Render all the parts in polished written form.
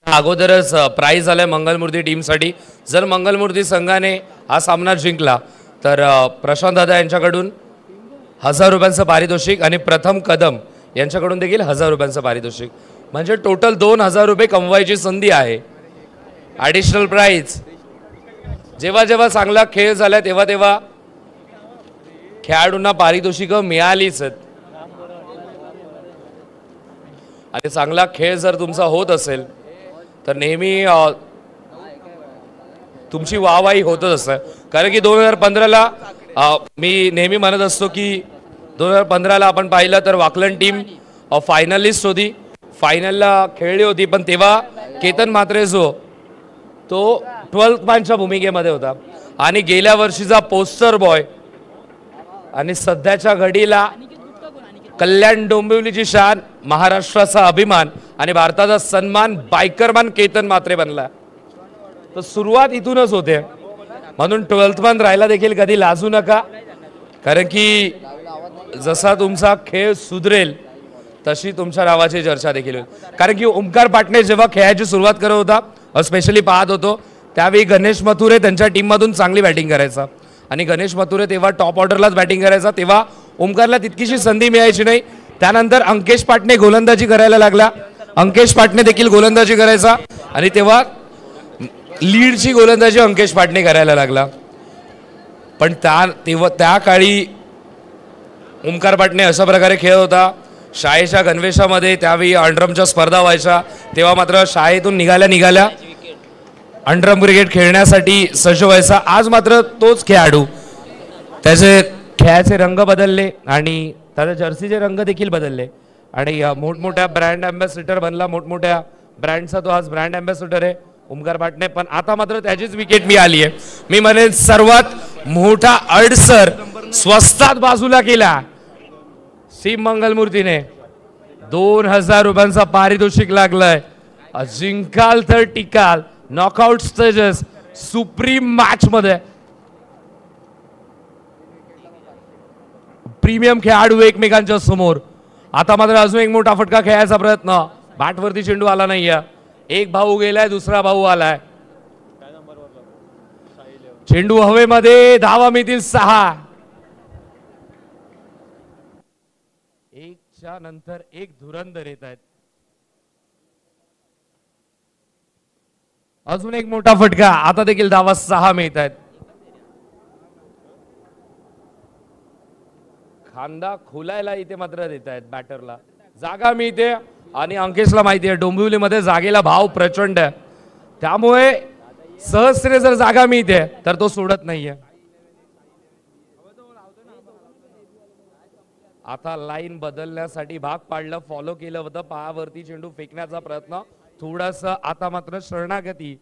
अगोदरच प्राइज आलाय मंगलमूर्ती टीमसाठी। जर मंगलमूर्ती संघाने हा सामना जिंकला तर प्रशांत दादा यांच्याकडून 1000 रुपयांचं पारितोषिक आणि प्रथम कदम यांच्याकडून देखील 1000 रुपयांचं पारितोषिक, म्हणजे टोटल 2000 रुपये कमवायची संधी आहे। ॲडिशनल प्राइज जेव्हा जेव्हा चांगला खेळ झाला तेव्हा तेव्हा खेळाडूंना पारितोषिकं मिळालीच आहेत आणि चांगला खेळ जर तुमचा होत असेल तर नेहमी तुमची वाहवाही होतच असते। कारण की 2015ला मी नेहमी म्हणत असतो की 2015ला आपण पाहिलं तर वाकलन टीम फायनलिस्ट होती, फायनलला खेळली होती, पण तेव्हा केतन म्हात्रे जो तो 12th मॅनच्या भूमिकेमध्ये होता आणि गेल्या वर्षीचा पोस्टर बॉय आणि सध्याच्या घडीला कल्याण डोंबिवलीची शान, महाराष्ट्राचा अभिमान आणि भारताचा सन्मान बायकरमॅन केतन म्हात्रे बनला। तर सुरुवात इथूनच होते, म्हणून 12th मॅन राहायला देखील कधी लाजू नका, कारण की जसा तुमचा खेळ सुधरेल तशी तुमच्या नावाची चर्चा देखील होईल। कारण की ओमकार पाटणे जेव्हा खेळाची सुरुवात करत होता, स्पेशली पाहत होतो त्यावेळी गणेश मथुरे त्यांच्या टीममधून चांगली बॅटिंग करायचा आणि गणेश मथुरे तेव्हा टॉप ऑर्डरलाच बॅटिंग करायचा, तेव्हा ओमकारला तितकीशी संधी मिळायची नाही। त्यानंतर अंकेश पाटणे गोलंदाजी करायला लागला, अंकेश पाटणे देखील गोलंदाजी करायचा आणि तेव्हा लीडची गोलंदाजी अंकेश पाटणे करायला लागला। पण त्या काळी ओमकार पाटणे अशा प्रकारे खेळत होता। शाळेच्या गणवेशामध्ये त्यावेळी अंडरमच्या स्पर्धा व्हायच्या, तेव्हा मात्र शाळेतून निघाल्या अंडरम क्रिकेट खेळण्यासाठी सज्ज व्हायचा। आज मात्र तोच खेळाडू, त्याचे खेळाचे रंग बदलले आणि त्याच्या जर्सीचे रंग देखील बदलले आणि मोठमोठ्या ब्रँड अँबॅसिडर बनला, मोठमोठ्या ब्रँडचा तो आज ब्रँड अँबॅसिडर आहे ओमकार पाटणे। पण आता मात्र त्याचीच विकेट मिळाली आहे। मी म्हणेन सर्वात मोठा अडसर स्वस्तात बाजूला केला सी मंगलमूर्तीने। 2000 रुपयांचा पारितोषिक लागलाय, जिंकाल तर टिकाल, नॉकआउट स्टेजेस सुप्रीम मॅच मध्ये प्रीमियम खेळाडू एकमेकांच्या समोर। आता मात्र अजून एक मोठा फटका खेळायचा प्रयत्न, बॅटवरती चेंडू आला नाहीये, एक भाऊ गेलाय, दुसरा भाऊ आलाय, चेंडू हवेमध्ये, धावा मिळतील 6। एकच्या नंतर एक धुरंदर येत आहेत। अजून एक मोठा फटका, आता देखील धावा 6 मिळत आहेत। खांदा खोलायला इथे मात्र देत आहेत बॅटरला, जागा मिळते आणि अंकेशला माहिती आहे डोंबिवलीमध्ये जागेला भाव प्रचंड आहे, त्यामुळे सहजतेने जर जागा मिळते तर तो सोडत नाहीये। आता लाईन बदलण्यासाठी भाग पाडलं, फॉलो केलं होतं, पायावरती चेंडू फेकण्याचा प्रयत्न, थोडासा आता मात्र शरणागती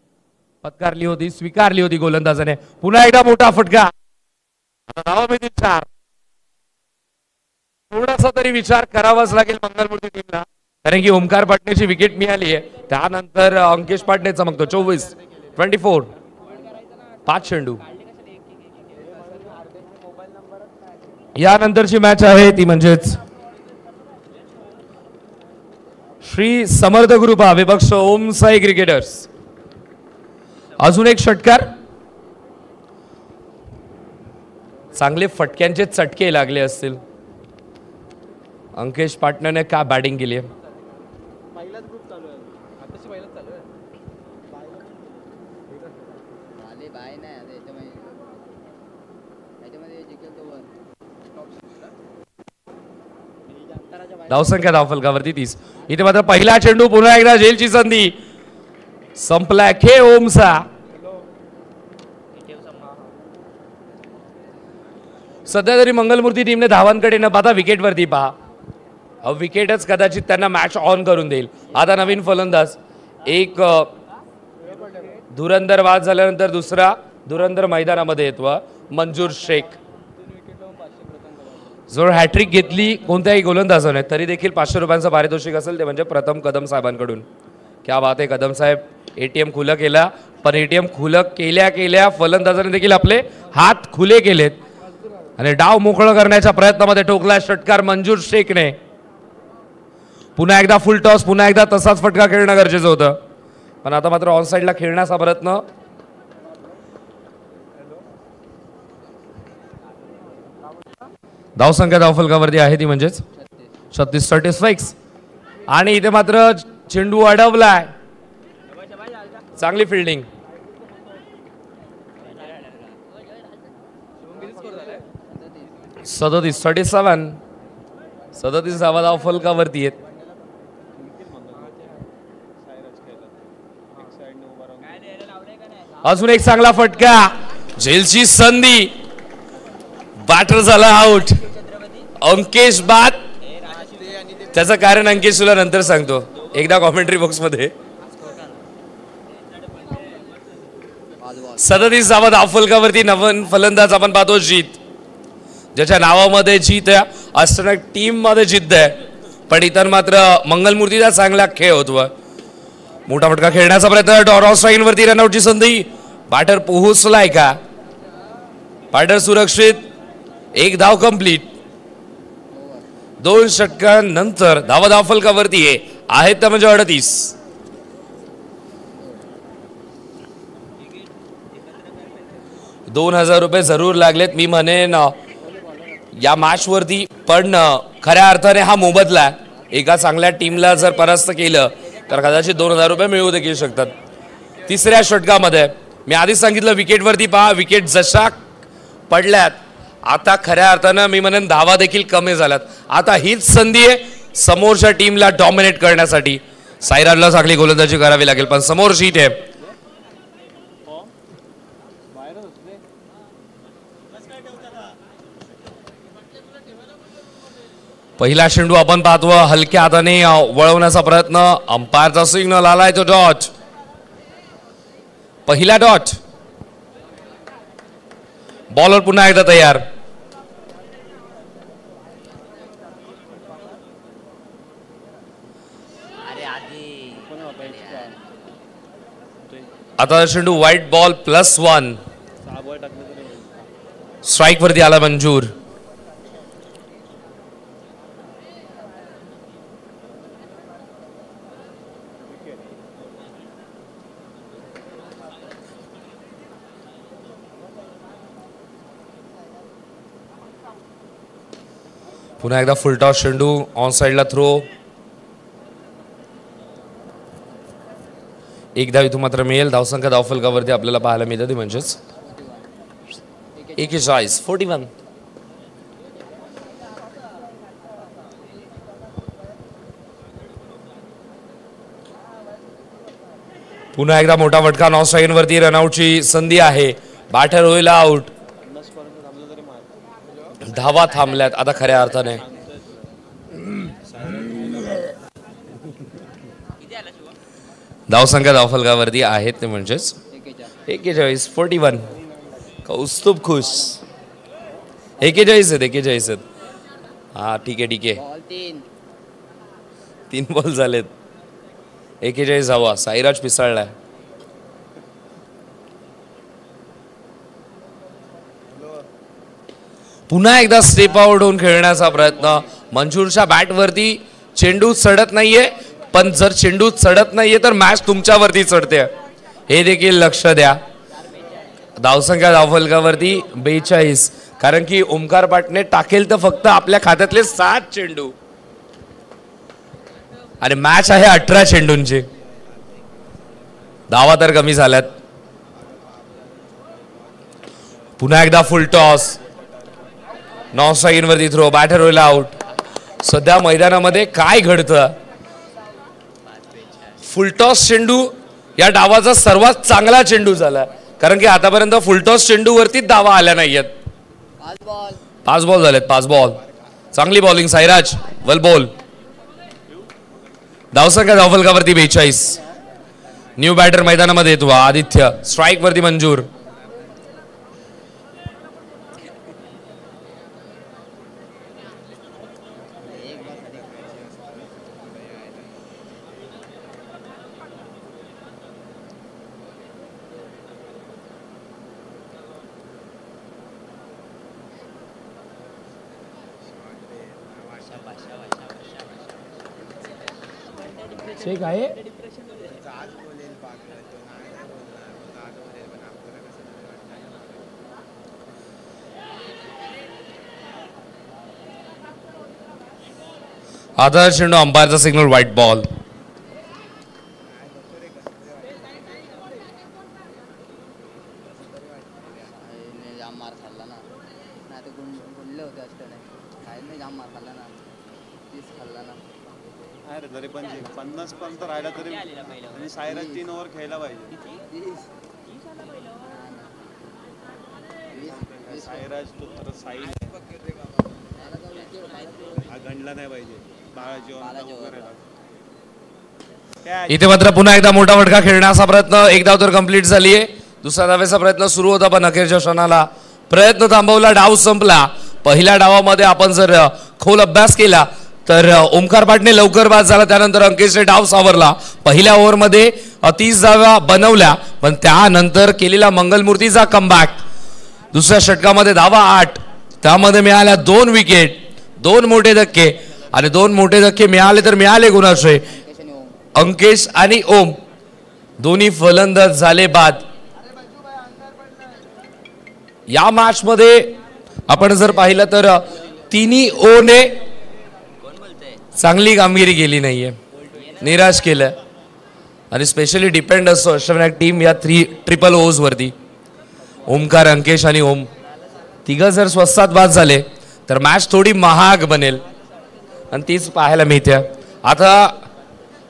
पत्कारली होती, स्वीकारली होती गोलंदाजाने। पुन्हा एकदा मोठा फटका, धावा मिळतील 4। थोडासा तरी विचार करावाच लागेल मंगलमूर्ती टीमला, कारण की ओमकार पाटणेची विकेट मिळाली आहे, त्यानंतर अंकेश पाटणे चमकतो। 24 5 चेंडू। यानंतरची मॅच आहे ती म्हणजेच श्री समर्थ ग्रुपा विपक्ष ओम साई क्रिकेटर्स। अजून एक षटकार, चांगले फटक्यांचे चटके लागले असतील। अंकेश पाटणेने का बॅटिंग केली आहे, धावसंख्या धावफलकावरती 30। इथे मात्र पहिला चेंडू, पुन्हा एकदा जेलची संधी, संपला खे ओमचा। सध्या तरी मंगलमूर्ती टीमने धावांकडे न पाहता विकेटवरती पहा, विकेटच कदाचित त्यांना मॅच ऑन करून देईल। आता नवीन फलंदाज, एक धुरंदर बाद झाल्यानंतर दुसरा धुरंदर मैदानामध्ये येतो, मंजूर शेख। जर हॅट्रिक घेतली कोणत्याही गोलंदाजाने तरी देखील 500 रुपयांचं पारितोषिक असेल, ते म्हणजे प्रथम कदम साहेबांकडून। क्या बात आहे, कदम साहेब एटीएम खुलं केला, पण एटीएम खुलं केल्या केल्या फलंदाजाने देखील आपले हात खुले केलेत आणि डाव मोकळं करण्याच्या प्रयत्नामध्ये ठोकला षटकार मंजूर शेखने। पुन्हा एकदा फुल टॉस, पुन्हा एकदा तसाच फटका खेळणं गरजेचं होतं, पण आता मात्र ऑन साईडला खेळण्याचा प्रयत्न. धावसंख्या धावफलकावरती आहे ती म्हणजेच 36 आणि इथे मात्र चेंडू अडवलाय. चांगली फिल्डिंग. 37 धावा धावफलकावरती आहेत. अजून एक चांगला फटका, झेलची संधी, बॅटर झाला आउट. अंकेश बाद. त्याचं कारण अंकेश तुला नंतर सांगतो एकदा कॉमेंट्री बॉक्स मध्ये. 37 धावा धावफलकावरती नवन फलंदाज आपण पाहतो जीत, ज्याच्या नावामध्ये जीत असताना टीम मध्ये जिद्द आहे, पण इतर मात्र मंगलमूर्तीचा चांगला खेळ होतो. मोठा फटका खेळण्याचा प्रयत्न, डॉरॉस लाईन वरती रनआउटची संधी. बॅटर पोहोचलाय का? बॅटर सुरक्षित. एक धाव कंप्लीट. 2 षटकांनंतर धावा धावफलकावरती आहेत त्या म्हणजे 38. ₹2000 जरूर लागलेत मी म्हणेन या मॅच वरती, पण खऱ्या अर्थाने हा मोबदला. एका चांगल्या टीमला जर परास्त केलं तर कदाचित ₹2000 मिळू देखील शकतात. तिसऱ्या षटकामध्ये मी आधीच सांगितलं विकेटवरती पहा, विकेट जशा पडल्यात आता खऱ्या अर्थानं मी म्हणेन धावा देखील कमी झाल्यात. आता हीच संधी आहे समोरच्या टीमला डॉमिनेट करण्यासाठी. सायराजला चांगली गोलंदाजी करावी लागेल, पण समोर शीट आहे. पहिला चेंडू आपण पाहतो हलक्या हाताने वळवण्याचा प्रयत्न. अंपायरचा सिग्नल आलाय तो डॉट. पहिला डॉट. बॉलर पुन्हा एकदा तयार. आता चेंडू व्हाईट बॉल +1. स्ट्राईक वरती आला मंजूर. पुन्हा एकदा फुल टॉस चेंडू ऑन साइडला थ्रो. एक धाव इथून मात्र मिळेल. धावसंख्या धावफलकावरती आपल्याला पाहायला मिळतं ती म्हणजेच 41. पुन्हा एकदा मोठा फटका. नॉन स्ट्राईक वरती रनआउटची संधी आहे. बॅटर होईल आउट. धावा थांबल्यात आता खऱ्या अर्थाने. धावसंख्या धावफलकावरती आहेत ते म्हणजेच 41. कौस्तुभ खुश. 41 आहेत. हा ठीक आहे. 3 बॉल झालेत. 41 धावा. साईराज पिसाळलाय. पुन्हा एकदा स्टेप आउट होऊन खेळण्याचा प्रयत्न. मंजूरच्या बॅटवरती चेंडू चढत नाहीये, पण जर चेंडू चढत नाहीये तर मॅच तुमच्यावरती चढते, हे देखील लक्ष द्या. धावसंख्या धावफलकावरती 42, कारण की ओमकार पाटणे टाकेल तर फक्त आपल्या खात्यातले 7 चेंडू आणि मॅच आहे 18 चेंडूंची. धावा तर कमी झाल्यात. पुन्हा एकदा फुल टॉस. नॉन स्ट्राईक वरती थ्रो. बॅटर होईल आउट. सध्या मैदानामध्ये काय घडतं? फुलटॉस चेंडू या डावाचा सर्वात चांगला चेंडू झाला, कारण की आतापर्यंत फुलटॉस चेंडू वरती धावा आल्या नाहीयेत. 5 बॉल झालेत. 5 बॉल. चांगली बॉलिंग साईराज. वेल बॉल. धावसंख्या धावफलकावरती 42. न्यू बॅटर मैदानामध्ये येतो आदित्य. स्ट्राईक वरती मंजूर. चेक आहे. आधार चेंडू अंपायरचा सिग्नल व्हाईट बॉल. तरी पण 50 पर्यंत राहिला तरी आणि सायराज 3 ओव्हर खेळला पाहिजे. सायराज तो तर साईल हा गणला नाही पाहिजे. इथे मात्र पुन्हा एकदा मोठा फटका खेळण्याचा प्रयत्न. एक धाव तर कंप्लीट झाली आहे. दुसऱ्या धावेचा प्रयत्न सुरू होता पण अखेरच्या क्षणाला प्रयत्न थांबवला. डाव संपला. पहिल्या डावामध्ये आपण जर खोल अभ्यास केला तर ओमकार पाटणे लवकर बाद झाला. त्यानंतर अंकेशने डाव सावरला. पहिल्या ओव्हरमध्ये 30 धावा बनवल्या पण त्यानंतर केलेला मंगलमूर्तीचा कमबॅक. दुसऱ्या षटकामध्ये धावा 8. त्यामध्ये मिळाल्या 2 विकेट. 2 मोठे धक्के आणि 2 मोठे धक्के मिळाले तर मिळाले कोणाचे? अंकेश आणि ओम दोन्ही फलंदाज झाले बाद. या मॅच मध्ये आपण जर पाहिलं तर तिन्ही ओने चांगली कामगिरी केली नाहीये. निराश केलं आणि स्पेशली डिपेंड असतो अष्टविनायक टीम या ट्रिपल ओव्हर्स वरती. ओमकार, अंकेश आणि ओम तिघं जर स्वस्तात बाद झाले तर मॅच थोडी महाग बनेल आणि तीच पाहायला मिळते. आता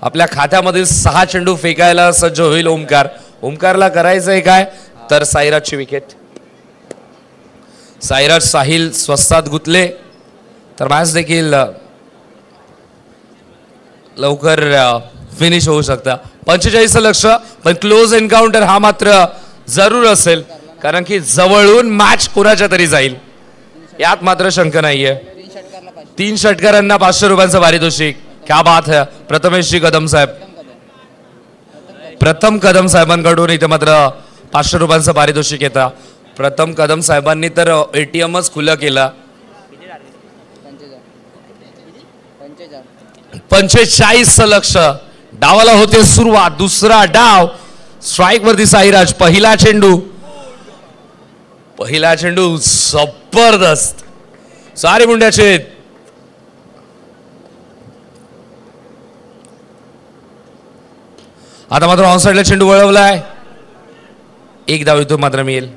आपल्या खात्यामधील 6 चेंडू फेकायला सज्ज होईल ओमकार. ओमकारला करायचंय काय तर साईराजची विकेट. साईराज साहिल स्वस्तात गुतले तर मॅच देखील लवकर फिनिश होऊ शकता. 45 लक्ष पण क्लोज एन्काउंटर हा मात्र जरूर असेल कारण की जवळून मॅच कोणाच्या तरी जाईल यात मात्र शंका नाहीये. 3 षटकारांना 500 रुपयांचं पारितोषिक. क्या बात है. प्रथमेशजी कदम साहेब, प्रथम कदम साहेबांकडून इथे मात्र 500 रुपयांचं पारितोषिक येतं. प्रथम कदम साहेबांनी तर ATMच खुलं केलं. 45 लक्ष. डावाला होते सुरुवात. दुसरा डाव स्ट्राईक वरती साईराज. पहिला चेंडू जबरदस्त. सारे मुंड्याचे आता मात्र ऑनसाइडला चेंडू वळवलाय. 1 धाव इथून मात्र मिळेल.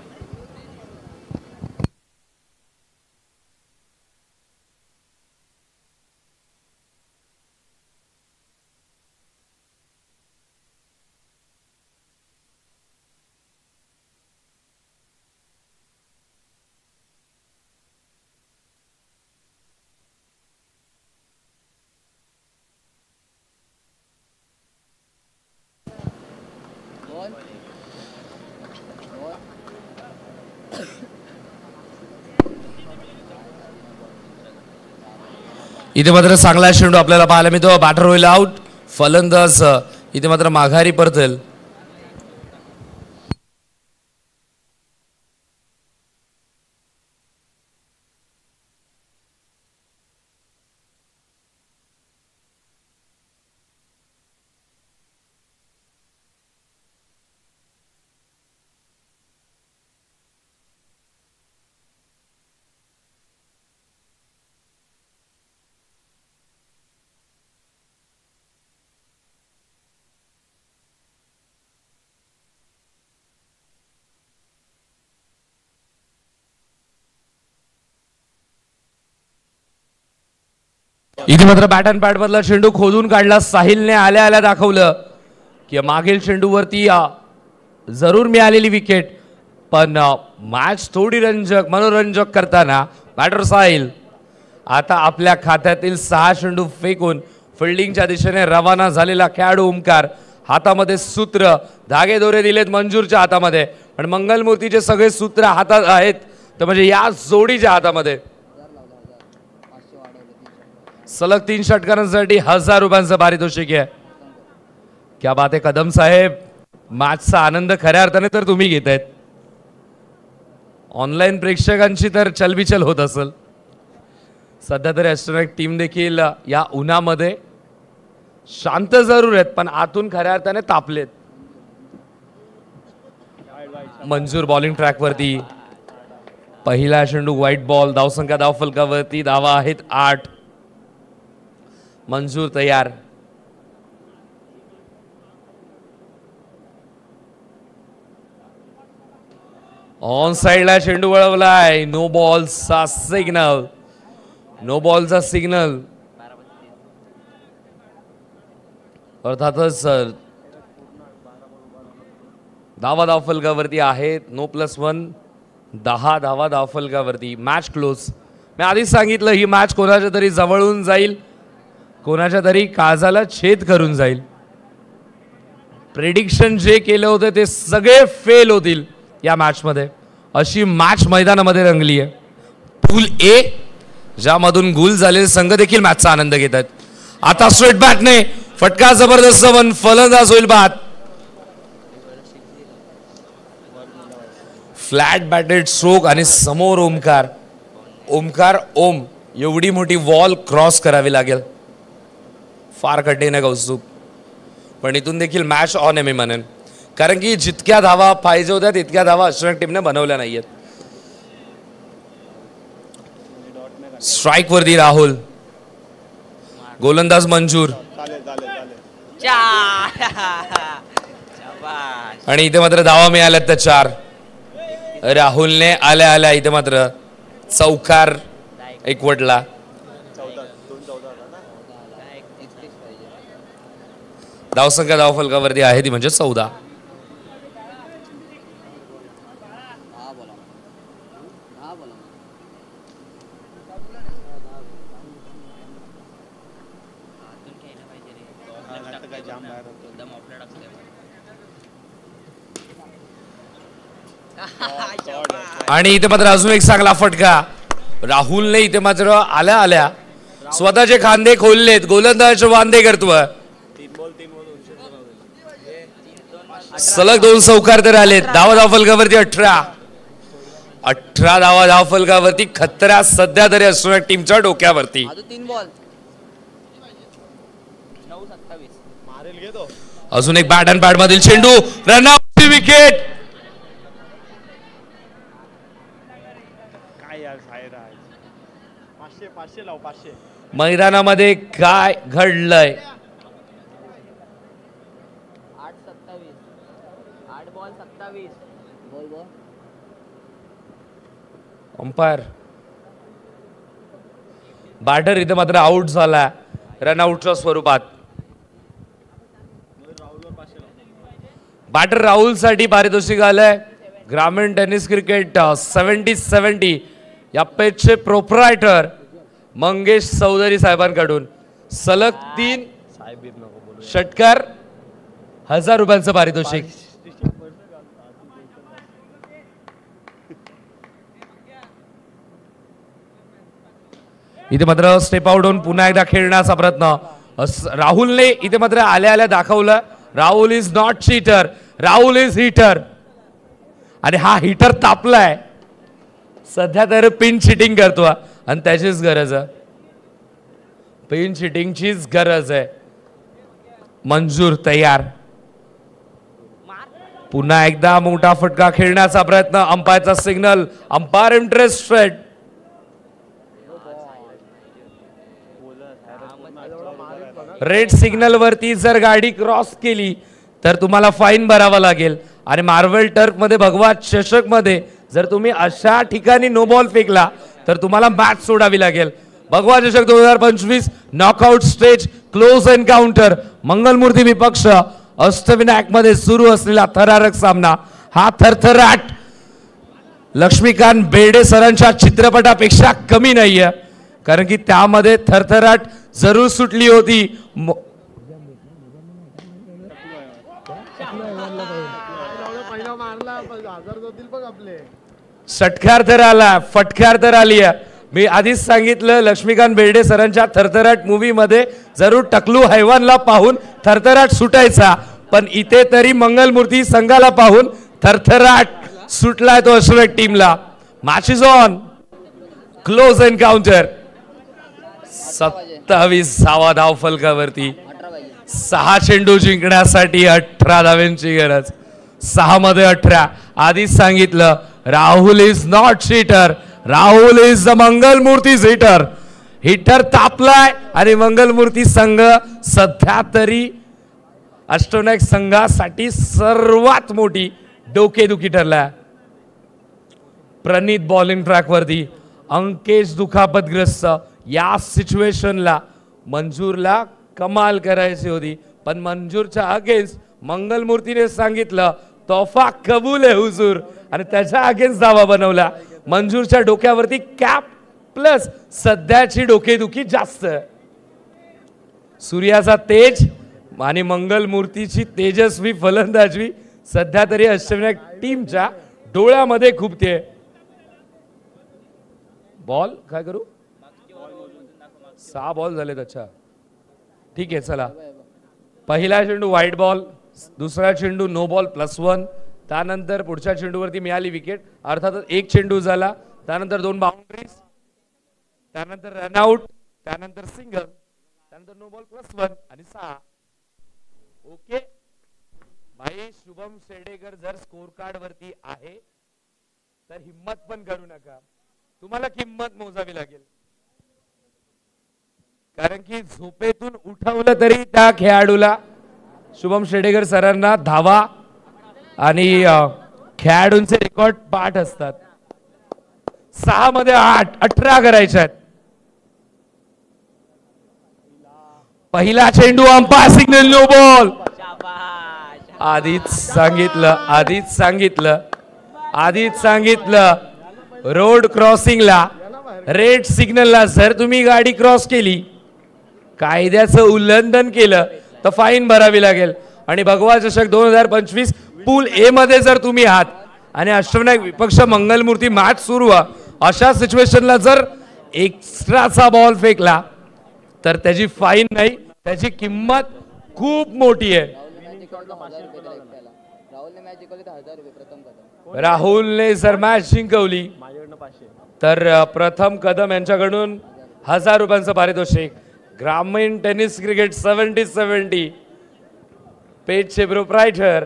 इथे मात्र चांगला चेंडू आपल्याला पाहायला मिळतो. बॅटर होईल आउट. फलंदाज इथे मात्र माघारी परतेल. इथे मात्र बॅट अँड पॅड मधला चेंडू खोदून काढला. साहिलने आल्या आल्या दाखवलं की मागील चेंडूवरती जरूर मिळालेली विकेट पण मॅच थोडी मनोरंजक करताना बॅटर साहिल आता आपल्या खात्यातील 6 चेंडू फेकून फिल्डिंगच्या दिशेने रवाना झालेला खेळाडू ओमकार. हातामध्ये सूत्र, धागे दोरे दिलेत मंजूरच्या हातामध्ये पण मंगलमूर्तीचे सगळे सूत्र हातात आहेत तर म्हणजे या जोडीच्या हातामध्ये. सलग 3 षटकारांसाठी 1000 रुपयांचं पारितोषिक आहे. क्या बात आहे कदम साहेब. मॅचचा आनंद खऱ्या अर्थाने तर तुम्ही घेतायत. ऑनलाईन प्रेक्षकांची तर चलबिचल होत असेल. सध्या तरी ॲस्ट्रोनॉट टीम देखील या उन्हामध्ये शांत जरूर आहेत पण आतून खऱ्या अर्थाने तापलेत. मंजूर बॉलिंग ट्रॅक वरती, पहिला चेंडू व्हाईट बॉल, धावसंख्या धावफलकावरती, धावा आहेत 8. मंजूर तयार. ऑन साइडला चेंडू वळवलाय. नो बॉलचा सिग्नल, नो बॉलचा सिग्नल. अर्थातच धावा धावफलकावरती आहेत. नो +1, 10 धावा धावफलकावरती. Match close. मी आधीच सांगितलं ही मॅच कोणाच्या तरी जवळून जाईल, कोणाच्या तरी काळजाला छेद करून जाईल. प्रेडिक्शन जे केलं होतं ते सगळे फेल होतील या मॅच मध्ये. अशी मॅच मैदानामध्ये रंगली आहे. पूल ए ज्यामधून गुल झालेले संघ देखील मॅचचा आनंद घेत आहेत. आता स्ट्रेट बॅटने फटका जबरदस्त वन, फलंदाज होईल बाद. फ्लॅट बॅटेड स्ट्रोक आणि समोर ओमकार. ओमकार ओम एवढी मोठी वॉल क्रॉस करावी लागेल. फार कठीण आहे कौस्तुभ, पण इथून देखील मॅच ऑन आहे मी म्हणेन, कारण की जितक्या धावा पाहिजे होत्या तितक्या धावा अश्विन टीमने बनवल्या नाहीयेत. स्ट्राइक वरती राहुल, गोलंदाज मंजूर, आणि इथे मात्र धावा मिळाल्यात त्या 4. राहुलने आल्या आल्या इथे मात्र चौकार एकवटला. धावसंख्या धावफलकावरती आहे ती म्हणजे 14. आणि इथे मात्र अजून एक चांगला फटका. राहुलने इथे मात्र आल्या आल्या स्वतःचे खांदे खोललेत. गोलंदाज वांदे करतोय. सलग 2 चौकार तर आलेत. धावा धावफलकावरती 18 धावा धावफलकावरती. खतरा सध्या तरी असणाऱ्या टीमच्या डोक्यावरती. अजून एक बॅट अँड बॅट मधील चेंडू, रनआउटची विकेट. मैदानामध्ये काय घडलंय? 8 बॉल 27 अंपायर बॅटर इथे मात्र आउट झाला रनआउटच्या स्वरूपात. बॅटर राहुल साठी पारितोषिक आलंय ग्रामीण टेनिस क्रिकेट 70-70 या पेजचे प्रोप्रायटर मंगेश चौधरी साहेबांकडून सलग 3 षटकार 1000 रुपयांचं पारितोषिक. इथे मात्र स्टेप आउट होऊन पुन्हा एकदा खेळण्याचा प्रयत्न राहुलने इथे मात्र आल्या आल्या दाखवलं. Rahul is not cheater, Rahul is hitter. आणि हा हिटर तापलाय सध्या तर पिन चिटिंग करतो आणि त्याचीच गरज आहे. पिन चिटिंगचीच गरज आहे. मंजूर तयार. पुन्हा एकदा मोठा फटका खेळण्याचा प्रयत्न. अंपायरचा signal, umpire interested. Red signal वरती जर गाडी क्रॉस केली तर तुम्हाला फाईन भरावा लागेल. आणि मार्वेल टर्फ मध्ये भगवा चषक मध्ये जर तुम्ही अशा ठिकाणी नो बॉल फेकला तर तुम्हाला मॅच सोडावी लागेल. भगवा चषक 2025 knockout stage close encounter. Mangalmurti विपक्ष अष्टविनायक मध्ये सुरू असलेला थरारक सामना. हा थरथराट लक्ष्मीकांत बेर्डे सरांच्या चित्रपटापेक्षा कमी नाहीये, कारण की त्यामध्ये थरथराट जरूर सुटली होती. षटकार तर आला, फटकार तर आली. मी आधीच सांगितलं लक्ष्मीकांत बेर्डे सरांच्या थरथराट मूवी मध्ये जरूर टकलू हैवानला पाहून थरथराट सुटायचा, पण इथे तरी मंगलमूर्ती संघाला पाहून थरथराट सुटलाय तो अश्विन टीमला. Match is on. Close encounter. 27 धावा धावफलकावरती. 6 चेंडू जिंकण्यासाठी 18 धावांची गरज. 6 मध्ये 18. आधीच सांगितलं Rahul is not cheater, Rahul is the Mangalmurti hitter. Heater तापलाय आणि मंगलमूर्ती संघ सध्या तरी अष्टविनायक संघासाठी सर्वात मोठी डोकेदुखी ठरलाय. प्रणित बॉलिंग ट्रॅक वरती, अंकेश दुखापतग्रस्त. या सिच्युएशनला मंजूरला कमाल करायची होती, पण मंजूरच्या अगेन्स्ट मंगलमूर्तीने सांगितलं तोफा कबूल आहे हुजूर, आणि त्याच्या अगेन्स्ट दावा बनवला. मंजूरच्या डोक्यावरती कॅप प्लस सध्याची डोकेदुखी जास्त. सूर्याचा तेज आणि मंगलमूर्तीची तेजस्वी फलंदाजी सध्या तरी अष्टविनायक टीमच्या डोळ्यामध्ये खूपते. बॉल काय करू? 6 बॉल झालेत. अच्छा ठीक आहे चला. पहिला चेंडू व्हाईट बॉल, दुसरा चेंडू नो बॉल +1. त्यानंतर पुढच्या चेंडूवरती मिळाली विकेट. अर्थातच एक चेंडू झाला, त्यानंतर 2 बाउंड्रीज, त्यानंतर रनआउट, त्यानंतर सिंगल, त्यानंतर नो बॉल +1 आणि 6. ओके भाई शुभम शेडेकर जर स्कोर कार्ड वरती आहे तर हिम्मत पण करू नका, तुम्हाला किंमत मोजावी लागेल. कारण की झोपेतून उठवलं तरी त्या खेळाडूला शुभम शेडेकर सरांना धावा आणि खेळाडूंचे रेकॉर्ड पाठ असतात. 6 मध्ये 8, 18 करायचे आहेत. पहिला चेंडू अंपायर सिग्नल नो बॉल. आधीच सांगितलं रोड क्रॉसिंगला, रेड सिग्नलला जर तुम्ही गाडी क्रॉस केली, कायद्याचं उल्लंघन केलं तर फाईन भरावी लागेल. आणि भगवा चषक 2025 पूल ए मध्ये जर तुम्ही आहात आणि अष्टविनायक विपक्ष मंगलमूर्ती मॅच सुरू आहे, अशा सिच्युएशनला जर एक्स्ट्राचा बॉल फेकला तर त्याची फाईन नाही, त्याची किंमत खूप मोठी आहे. राहुलने जर मॅच जिंकवली तर प्रथम कदम यांच्याकडून 1000 रुपयांचं पारितोषिक. ग्रामीण टेनिस क्रिकेट 70-70 पेजचे प्रोप्रायटर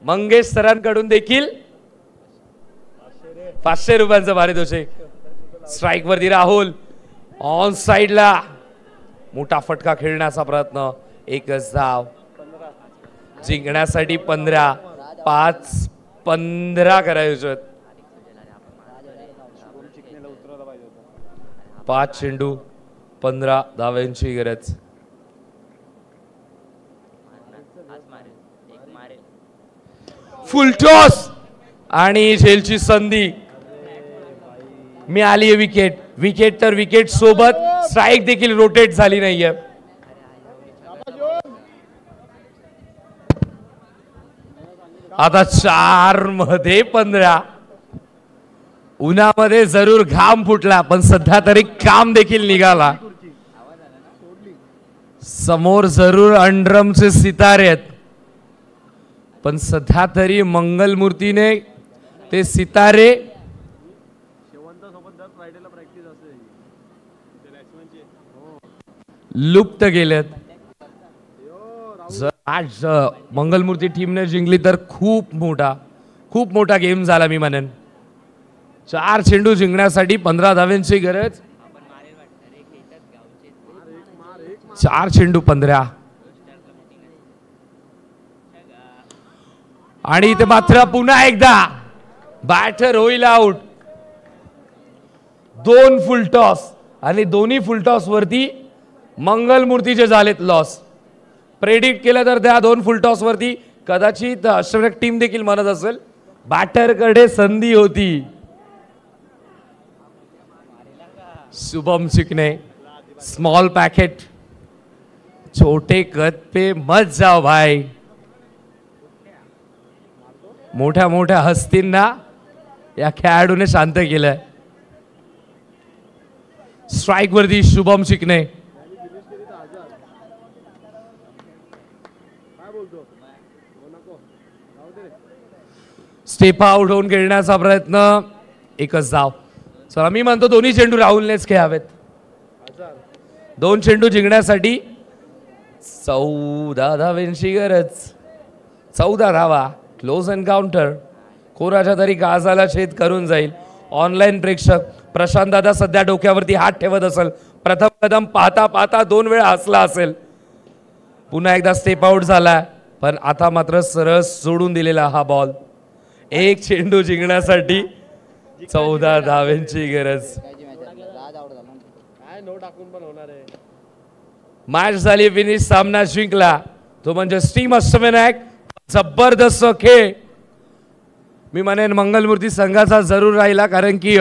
मंगेश सरांकडून देखील 500 रुपयांचं पारितोषिक. स्ट्राइक वरती राहुल, ऑन साइडला मोठा फटका खेळण्याचा प्रयत्न. एकच धाव जिंकण्यासाठी 15, 5-15 करायचे. 5 चेंडू 15 धावांची गरज. फुल टॉस आणि झेलची संधी मिळाली आहे. विकेट तर विकेट सोबत स्ट्राइक देखील रोटेट झाली नाहीये. आता 4 मध्ये 15. उन्हामध्ये जरूर घाम फुटला, पण सध्या तरी काम देखील निघाला. समोर जरूर अंड्रमचे सितारे आहेत, पण सध्या तरी मंगलमूर्तीने ते सितारे लुप्त गेलेत. जर आज मंगलमूर्ती टीमने जिंकली तर खूप मोठा गेम झाला मी म्हणेन. 4 चेंडू जिंकण्यासाठी 15 धावांची गरज. 4 चेंडू 15. आणि इथे मात्र पुन्हा एकदा बॅटर होईल आउट. 2 फुल टॉस आणि दोन्ही फुल टॉस वरती मंगलमूर्तीचे झालेत लॉस. प्रेडिक्ट केलं तर त्या 2 फुल टॉस वरती कदाचित अष्टविनायक टीम देखील म्हणत असेल बॅटरकडे संधी होती. शुभम चिकने स्मॉल पैकेट, छोटे कद पे मत जाओ भाई. मोठ्या हस्तींना या खेळाडूने शांत केलंय. स्ट्राइक वरती शुभम चिकने. स्टेप आउट होऊन खेळण्याचा प्रयत्न. एकच धाव. चला मी म्हणतो दोन्ही चेंडू राहुलनेच खेळावेत. 2 चेंडू जिंकण्यासाठी 14 धावांची गरज. 14 धावा. Close encounter. कोणाच्या तरी गाजाला छेद करून जाईल. ऑनलाईन प्रेक्षक प्रशांत दादा सध्या डोक्यावरती हात ठेवत असेल. प्रथम कदम पाहता पाहता 2 वेळा हसला असेल. पुन्हा एकदा स्टेप आउट झाला, पण आता मात्र सरळ सोडून दिलेला हा बॉल. एक चेंडू जिंकण्यासाठी 14 धावांची गरज. मॅच झाली फिनिश. सामना जिंकला तो म्हणजे टीम अष्टविनायक. जबरदस्त खेळ. मी म्हणेन मंगलमूर्ती संघाचा जरूर राहिला, कारण की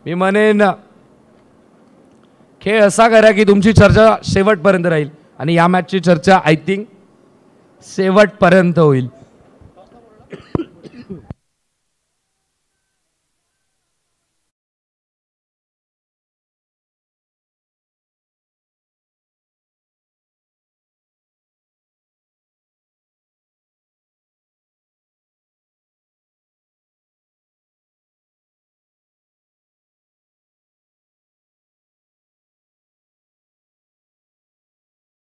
मी म्हणेन खेळ असा करा की तुमची चर्चा शेवटपर्यंत राहील आणि या मॅचची चर्चा आय थिंक शेवटपर्यंत होईल.